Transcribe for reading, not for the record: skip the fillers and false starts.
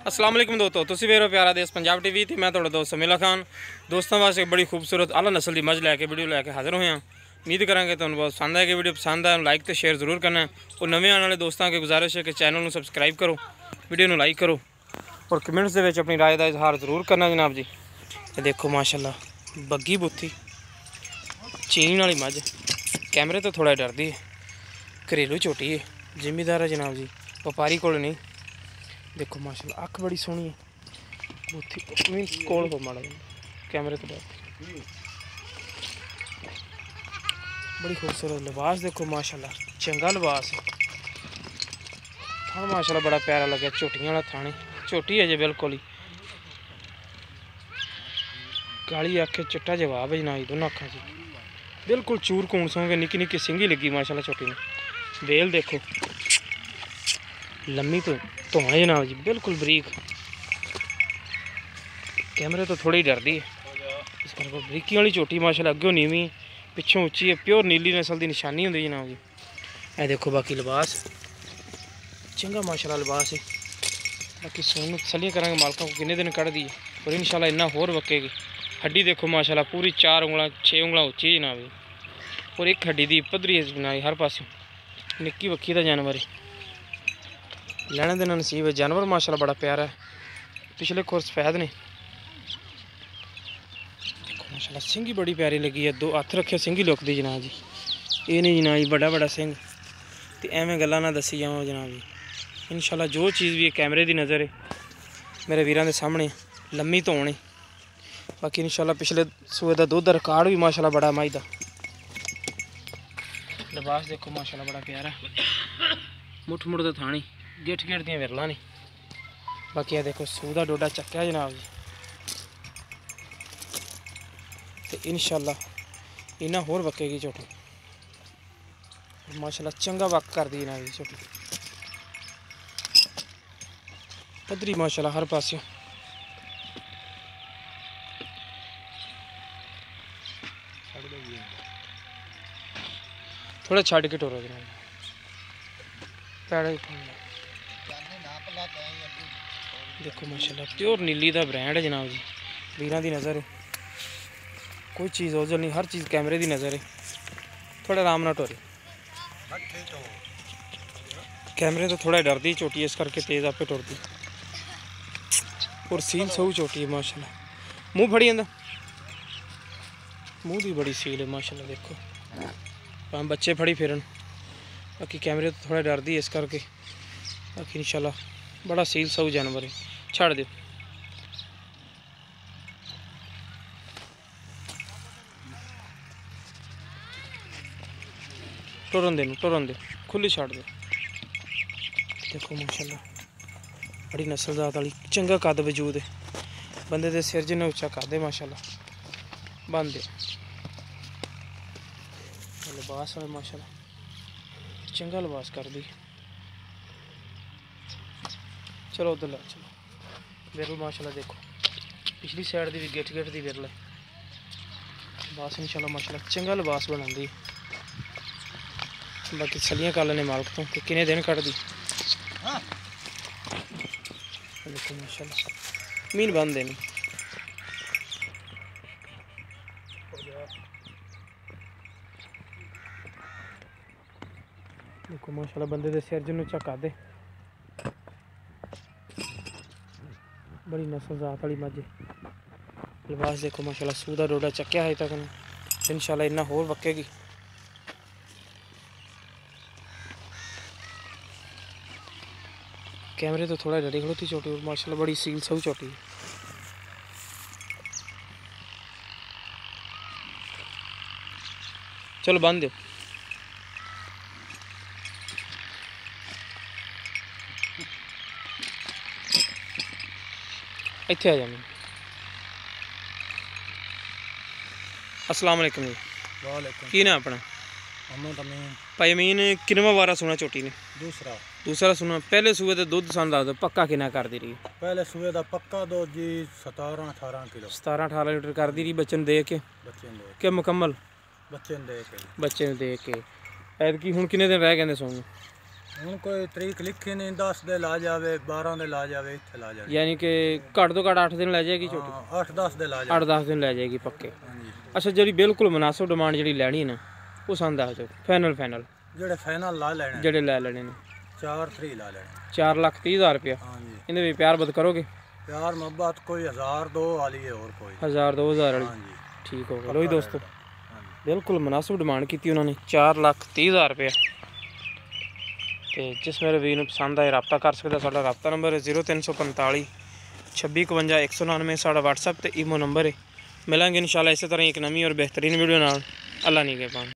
अस्सलाम वालेकुम दोस्तों, तुसीं वेख रहे हो प्यारा देश पंजाब टीवी ते मैं तुहाडा दोस्त समीला खान। दोस्तों वास्ते एक बड़ी खूबसूरत आला नस्ल की मझ लैके वीडियो लैके हाजिर होए हैं। उम्मीद करांगे तुहानूं बहुत पसंद आएगी। वीडियो पसंद आए लाइक तो शेयर जरूर करना है और नवे आने वाले दोस्तों की गुजारिश है कि चैनल को सबसक्राइब करो, वीडियो को लाइक करो और कमेंट्स के विच अपनी राय का इजहार जरूर करना जनाब जी। ये देखो माशाल्लाह बग्गी बुत्थी चीन वाली मझ कैमरे तो थोड़ा डरती है, घरेलू झोटी है, जिमीदार है जनाब जी, व्यापारी कोल नहीं। देखो माशाल्लाह अख बड़ी सोहनी है, बुत्थी मीन कोल हो माड़ा कैमरे तो डर, बड़ी खूबसूरत लिबास देखो माशाल्लाह, चंगा लिबास है। थान माशाल्लाह बड़ा प्यारा लगे, झोटियां वाला थाने, झोटी है जी बिल्कुल ही, काली अख चिट्टा जवाब है जनाब दोनों अखा जी, बिल्कुल चूर कून सोंगे, निक्की निक्की सिंगी लगी माशाल्लाह छोटी ने। वेल देखो लम्मी तो धोने जनाब जी, बिल्कुल बरीक, कैमरे तो थोड़ी डरती है इस करके बरीकी वाली झोटी माशाल्लाह, अग्गों नीवी पिछों उच्ची है, प्योर नीली नस्ल की निशानी होंगी जनाब जी। ए देखो बाकी लिबास चंगा माशाल्लाह लिबास है। बाकी सोनू तसलियां करांगे मालकों को किन्ने दिन कढ़ दी है और इंशाल्लाह इन्ना होर वक्केगी। हड्डी देखो माशाल्लाह पूरी 4 उंगलां 6 उंगलां उच्ची जनाब जी और एक हड्डी दी पद्धरी बनाई हर पासों, निक्की वक्खी का जानवर है, लेने देना नसीब है। जानवर माशाल्लाह बड़ा प्यारा है, पिछले खुर सफेद ने माशाल्लाह, सिंगी बड़ी प्यारी लगी है, 2 हथ रखे सिंगी लुकदी जनाब जी, ये नहीं जनाब जी बड़ा बड़ा सिंह तो एवें गल्लां ना दसी जावां जनाब जी। इंशाल्लाह जो चीज़ भी है कैमरे की नज़र है मेरे वीरां दे सामने, लम्मी धोने। बाकी इंशाल्लाह पिछले सूए का दुध रिकॉर्ड भी माशाल्लाह बड़ा माई दा। लिबास देखो माशाल्लाह बड़ा प्यारा, मुठ मुठ तो थानी गेठ गेठ दियां विरलां ने। बाकी देखो सूह दा डोडा चक्या जनाब जी, तो इंशाल्लाह इन्ना होर वक्केगी झोटी माशाल्लाह, चंगा वक कर दी जनाब जी झोटी, पद्धरी माशाल्लाह हर पासे। थोड़ा छड़ के टोरो जनाब, पैड़े देखो माशाल्लाह प्योर नीली का ब्रांड है जनाब जी, वीरां दी नज़र है, कोई चीज़ ओझल नहीं, हर चीज़ कैमरे की नज़र है। थोड़ा आराम ना टोरी, कैमरे तो थोड़ा डरती झोटी इस करके तेज़ आपे टुरती और सील सहू झोटी है माशाल्लाह, मुँह फड़ी जाता, मुँह की बड़ी सील है माशाल्लाह। देखो भावें बच्चे फड़ी फिरन, बाकी कैमरे तो थोड़ा डरती है इस करके। बाकी इंशाल्लाह बड़ा सील सहू जानवर है, छड़ दो टुरन दे खुली छड़ दो। देखो माशाल्लाह बड़ी नस्ल जात वाली, चंगा कद वजूद है, बंदे दे सिर जिन्ना उच्चा कद है माशाल्लाह, बन दे लिबास है माशाल्लाह, चंगा लिबास कर दी। चलो उधर ला चलो, विरल माशाल्लाह देखो पिछली साइड की भी गेट गेट की विरल है, लिबास इंशाल्लाह माशाल्लाह चंगा लिबास बनाती। बाकी सलियां कर लेने मालक तो कि किन्ने दिन कट दी। देखो माशाल्लाह मीन बन देनी, देखो माशाल्लाह बंदे दे सिर जिन्नू झक्का दे, बड़ी नस्ल जात वाली मझ। लिबास देखो माशाल्लाह सूह दा डोडा चक्या है तक, इंशाल्लाह इन्ना होर वक्केगी। कैमरे तो थोड़ा डरी खड़ोती छोटी और माशाल्लाह बड़ी सील सहू छोटी है। चलो बंद दो, इत्थे आ जा। अस्सलाम वालेकुम जी, वालेकुम की ना अपना भाई अमीन किनवा वारा सुना झोटी ने? दूसरा सुना। पहले सूए का दुध सन दस दो पक्का कितना करती रही? पहले सूए का पक्का दुध जी 17-18 किलो, 17-18 लीटर करती रही बच्चे दे के, के मुकम्मल बच्चे दे के ऐतकी हुण किन्ने दिन रह गए सोने? ਹੁਣ ਕੋਈ ਤਰੀਕ ਲਿਖੀ ਨਹੀਂ, 10 ਦੇ ਲਾ ਜਾਵੇ, 12 ਦੇ ਲਾ ਜਾਵੇ, ਇੱਥੇ ਲਾ ਜਾਵੇ। ਯਾਨੀ ਕਿ ਘੱਟ ਤੋਂ ਘੱਟ 8 ਦਿਨ ਲੈ ਜਾਏਗੀ ਝੋਟੀ? 8-10 ਦੇ ਲਾ ਜਾਵੇ। 8-10 ਦਿਨ ਲੈ ਜਾਏਗੀ ਪੱਕੇ। ਹਾਂਜੀ। ਅੱਛਾ, ਜਿਹੜੀ ਬਿਲਕੁਲ ਮੁਨਾਸਬ ਡਿਮਾਂਡ ਜਿਹੜੀ ਲੈਣੀ ਨਾ ਉਹ ਸਾਨੂੰ ਦੱਸ ਦਿਓ। ਫਾਈਨਲ ਜਿਹੜੇ ਫਾਈਨਲ ਲਾ ਲੈਣੇ, ਜਿਹੜੇ ਲੈ ਲੈਣੇ ਨੇ 4-3 ਲਾ ਲੈਣੇ। 4,30,000 ਰੁਪਇਆ। ਹਾਂਜੀ। ਇਹਦੇ ਵਿੱਚ ਪਿਆਰ ਬਦ ਕਰੋਗੇ? ਪਿਆਰ ਮੁਹੱਬਤ ਕੋਈ 1000-2 ਵਾਲੀ ਹੈ, ਹੋਰ ਕੋਈ 1000-2000 ਵਾਲੀ? ਹਾਂਜੀ ਠੀਕ ਹੋ ਗਿਆ। ਲੋ ਜੀ ਦੋਸਤੋ, ਹਾਂਜੀ। ਬਿਲਕੁਲ ਮੁਨਾਸਬ ਡਿਮਾਂਡ ਕੀਤੀ ਉਹਨਾਂ ਨੇ, 4,30,000 ਰੁਪਇਆ। ਤੇ ਜਿਸ ਮੇਰੇ ਵੀਰ ਨੂੰ ਪਸੰਦ ਆਏ ਰਾਬਤਾ ਕਰ ਸਕਦਾ। ਸਾਡਾ ਰਾਬਤਾ ਨੰਬਰ ਹੈ 0345 2651 199। ਸਾਡਾ WhatsApp ਤੇ ਈਮੋ ਨੰਬਰ ਹੈ। ਮਿਲਾਂਗੇ ਇਨਸ਼ਾਅੱਲਾ ਇਸੇ ਤਰ੍ਹਾਂ ਇੱਕ ਨਵੀਂ ਔਰ ਬਿਹਤਰੀਨ ਵੀਡੀਓ ਨਾਲ। ਅੱਲਾ ਨਿਗਹਿਬਾਨ।